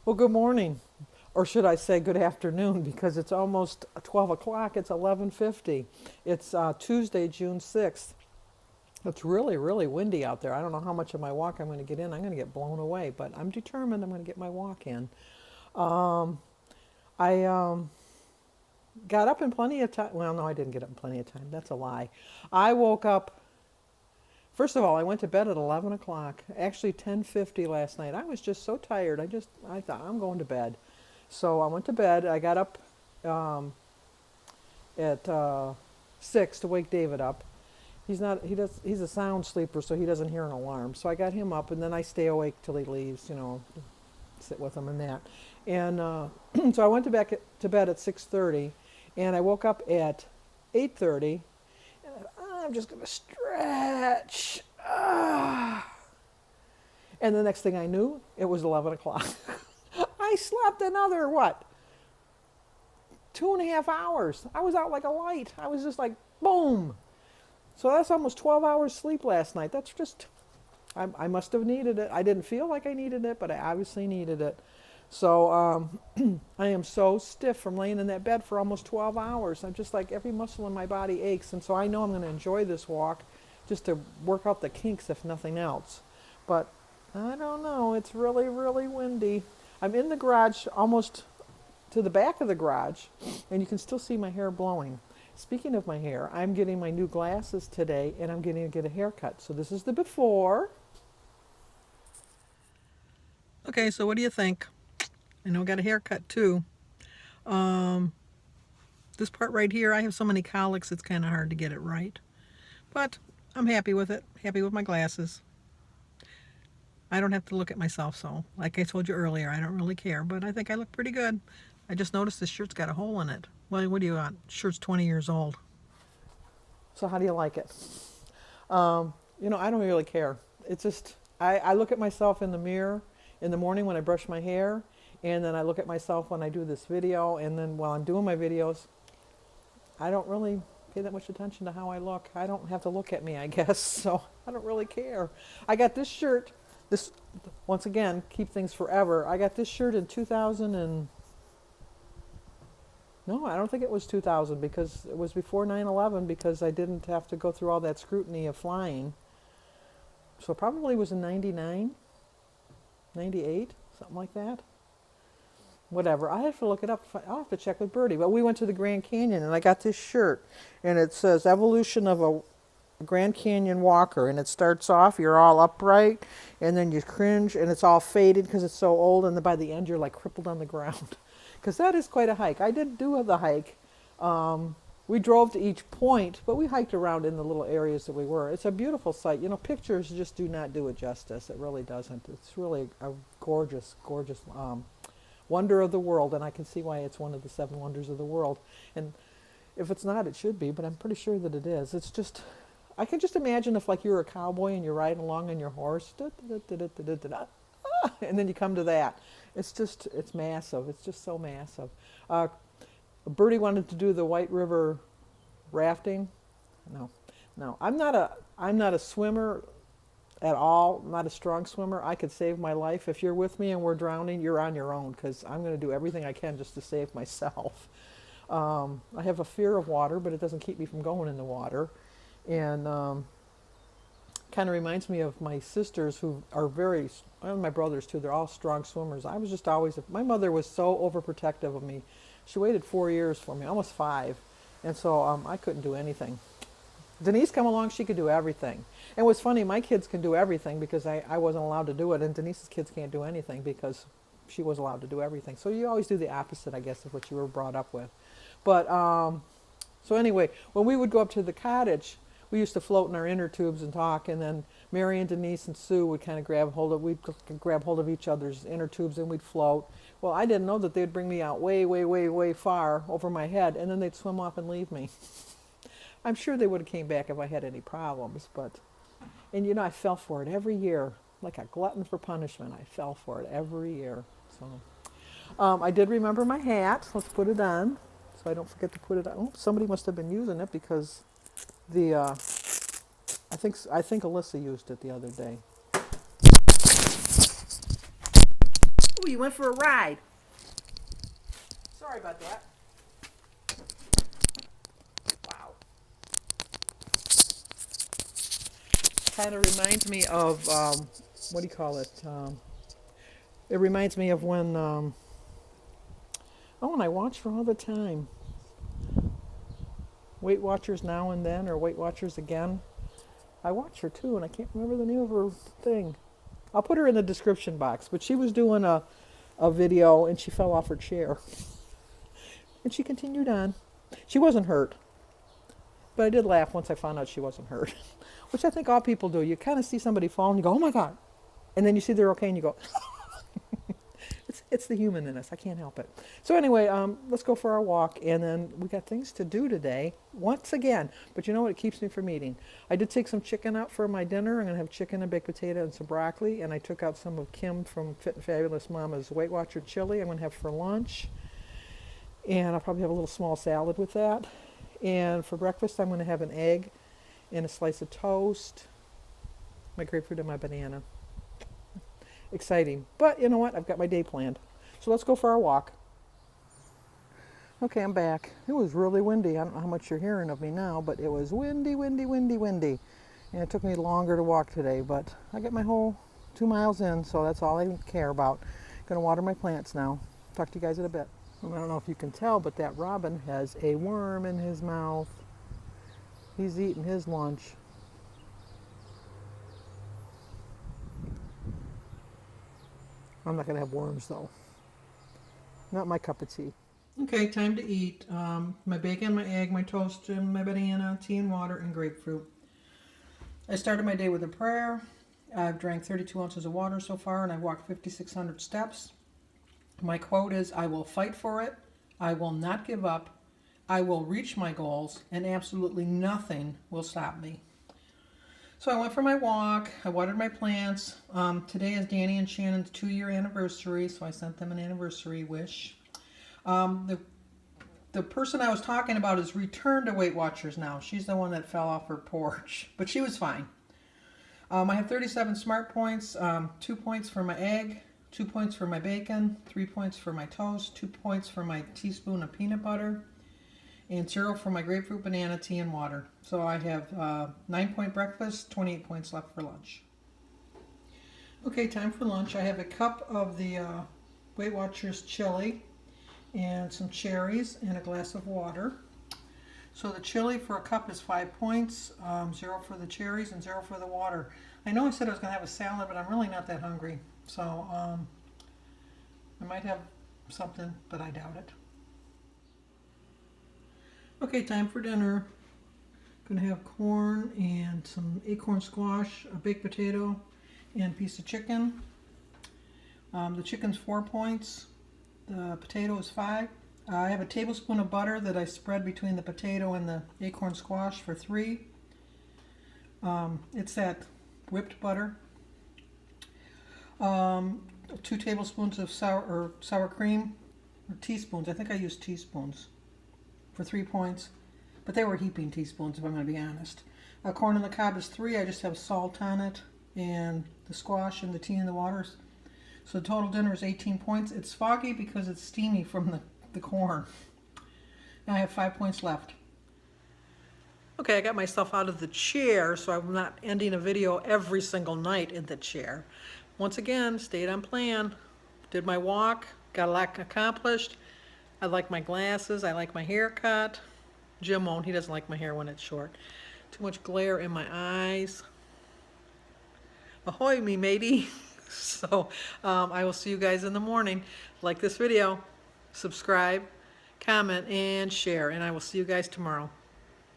Well, good morning, or should I say good afternoon, because it's almost 12 o'clock. It's 11:50. It's Tuesday, June 6th. It's really, really windy out there. I don't know how much of my walk I'm going to get in. I'm going to get blown away, but I'm determined I'm going to get my walk in. Um, I got up in plenty of time. Well, no, I didn't get up in plenty of time. That's a lie. I woke up. First of all, I went to bed at 11 o'clock. Actually, 10:50 last night. I was just so tired. I thought I'm going to bed. So I went to bed. I got up um, at 6 to wake David up. He's a sound sleeper, so he doesn't hear an alarm. So I got him up, and then I stay awake till he leaves, sit with him and that. And so I went to bed at 6:30, and I woke up at 8:30. And I'm just going to stretch. And the next thing I knew, it was 11 o'clock. I slept another, what, 2.5 hours. I was out like a light. I was just like, boom. So that's almost 12 hours sleep last night. That's just, I must have needed it. I didn't feel like I needed it, but I obviously needed it. So I am so stiff from laying in that bed for almost 12 hours. I'm just like, every muscle in my body aches. And so I know I'm going to enjoy this walk just to work out the kinks, if nothing else. But I don't know. It's really, really windy. I'm in the garage, almost to the back of the garage, and you can still see my hair blowing. Speaking of my hair, I'm getting my new glasses today, and I'm getting to get a haircut. So this is the before. Okay, so what do you think? I know I got a haircut too. Um, this part right here, I have so many colics, it's kind of hard to get it right. But I'm happy with it. Happy with my glasses. I don't have to look at myself, so like I told you earlier, I don't really care, but I think I look pretty good. I just noticed this shirt's got a hole in it. Well, what do you want? Shirt's 20 years old. So how do you like it? I don't really care. It's just, I look at myself in the mirror in the morning when I brush my hair, and then I look at myself when I do this video, and then while I'm doing my videos, I don't really pay that much attention to how I look. I don't have to look at me, I guess, so I don't really care. I got this shirt, this, once again, keep things forever. I got this shirt in 2000 and, no, I don't think it was 2000 because it was before 9/11 because I didn't have to go through all that scrutiny of flying. So it probably was in 99, 98, something like that. Whatever. I have to look it up. I'll have to check with Birdie. But we went to the Grand Canyon and I got this shirt and it says Evolution of a Grand Canyon Walker, and it starts off, you're all upright, and then you cringe, and it's all faded because it's so old, and then by the end you're like crippled on the ground. Because that is quite a hike. I did do the hike. We drove to each point, but we hiked around in the little areas that we were. It's a beautiful sight. Pictures just do not do it justice. It really doesn't. It's really a gorgeous, gorgeous wonder of the world, and I can see why it's one of the 7 wonders of the world. And if it's not, it should be, but I'm pretty sure that it is. It's just, I can just imagine if like you're a cowboy and you're riding along on your horse, and then you come to that. It's massive. It's just so massive. Bertie wanted to do the White River rafting. No, I'm not a swimmer at all. I'm not a strong swimmer. I could save my life. If you're with me and we're drowning, you're on your own because I'm going to do everything I can just to save myself. I have a fear of water, but it doesn't keep me from going in the water. And kind of reminds me of my sisters who are and my brothers too, they're all strong swimmers. I was just always, my mother was so overprotective of me. She waited 4 years for me, almost 5. And so I couldn't do anything. Denise come along, she could do everything. And what's funny, my kids can do everything because I wasn't allowed to do it, and Denise's kids can't do anything because she was allowed to do everything. So you always do the opposite, I guess, of what you were brought up with. But, so anyway, when we would go up to the cottage, we used to float in our inner tubes and talk, and then Mary and Denise and Sue would kind of we'd grab hold of each other's inner tubes and we'd float. Well, I didn't know that they'd bring me out way, way, way, way far over my head, and then they'd swim off and leave me. I'm sure they would have came back if I had any problems, and I fell for it every year, like a glutton for punishment. I fell for it every year. So, I did remember my hat. Let's put it on, so I don't forget to put it on. Oh, somebody must have been using it because I think Alyssa used it the other day. Oh, you went for a ride. Sorry about that. Wow. Kind of reminds me of, what do you call it? It reminds me of when, and I watch her all the time. Weight Watchers Now and Then, or Weight Watchers Again. I watch her too, and I can't remember the name of her thing. I'll put her in the description box, but she was doing a video and she fell off her chair. And she continued on. She wasn't hurt, but I did laugh once I found out she wasn't hurt, which I think all people do. You kind of see somebody fall and you go, oh my God. And then you see they're okay and you go, it's the human in us. I can't help it. So anyway, let's go for our walk, and then we got things to do today, once again. But you know what? It keeps me from eating. I did take some chicken out for my dinner. I'm going to have chicken and baked potato and some broccoli, and I took out some of Kim from Fit and Fabulous Mama's Weight Watcher chili I'm going to have for lunch. And I'll probably have a little small salad with that. And for breakfast, I'm going to have an egg and a slice of toast, my grapefruit and my banana. Exciting. But you know what? I've got my day planned. So let's go for our walk. Okay, I'm back. It was really windy. I don't know how much you're hearing of me now, but it was windy, windy, windy, windy. And it took me longer to walk today, but I got my whole 2 miles in, so that's all I care about. Gonna water my plants now. Talk to you guys in a bit. I don't know if you can tell, but that robin has a worm in his mouth. He's eating his lunch. I'm not going to have worms, though. Not my cup of tea. Okay, time to eat. My bacon, my egg, my toast, and my banana, tea and water, and grapefruit. I started my day with a prayer. I've drank 32 ounces of water so far, and I've walked 5,600 steps. My quote is, I will fight for it. I will not give up. I will reach my goals, and absolutely nothing will stop me. So I went for my walk. I watered my plants. Today is Danny and Shannon's 2-year anniversary, so I sent them an anniversary wish. The person I was talking about is returned to Weight Watchers now. She's the one that fell off her porch, but she was fine. I have 37 smart points, 2 points for my egg, 2 points for my bacon, 3 points for my toast, 2 points for my teaspoon of peanut butter, and 0 for my grapefruit, banana, tea, and water. So I have 9-point breakfast, 28 points left for lunch. Okay, time for lunch. I have a cup of the Weight Watchers chili and some cherries and a glass of water. So the chili for a cup is 5 points, 0 for the cherries and 0 for the water. I know I said I was going to have a salad, but I'm really not that hungry. So I might have something, but I doubt it. Okay, time for dinner. Gonna have corn and some acorn squash, a baked potato, and a piece of chicken. The chicken's 4 points. The potato is 5. I have a tablespoon of butter that I spread between the potato and the acorn squash for 3. It's that whipped butter. 2 tablespoons of sour cream, or teaspoons. I think I used teaspoons for 3 points, but they were heaping teaspoons if I'm going to be honest. Corn on the cob is 3. I just have salt on it, and the squash and the tea and the waters. So the total dinner is 18 points. It's foggy because it's steamy from the corn. Now I have 5 points left. Okay, I got myself out of the chair, so I'm not ending a video every single night in the chair. Once again, stayed on plan. Did my walk, got a lot accomplished. I like my glasses, I like my haircut. Jim won't, he doesn't like my hair when it's short. Too much glare in my eyes. Ahoy me matey. So I will see you guys in the morning. Like this video, subscribe, comment, and share, and I will see you guys tomorrow.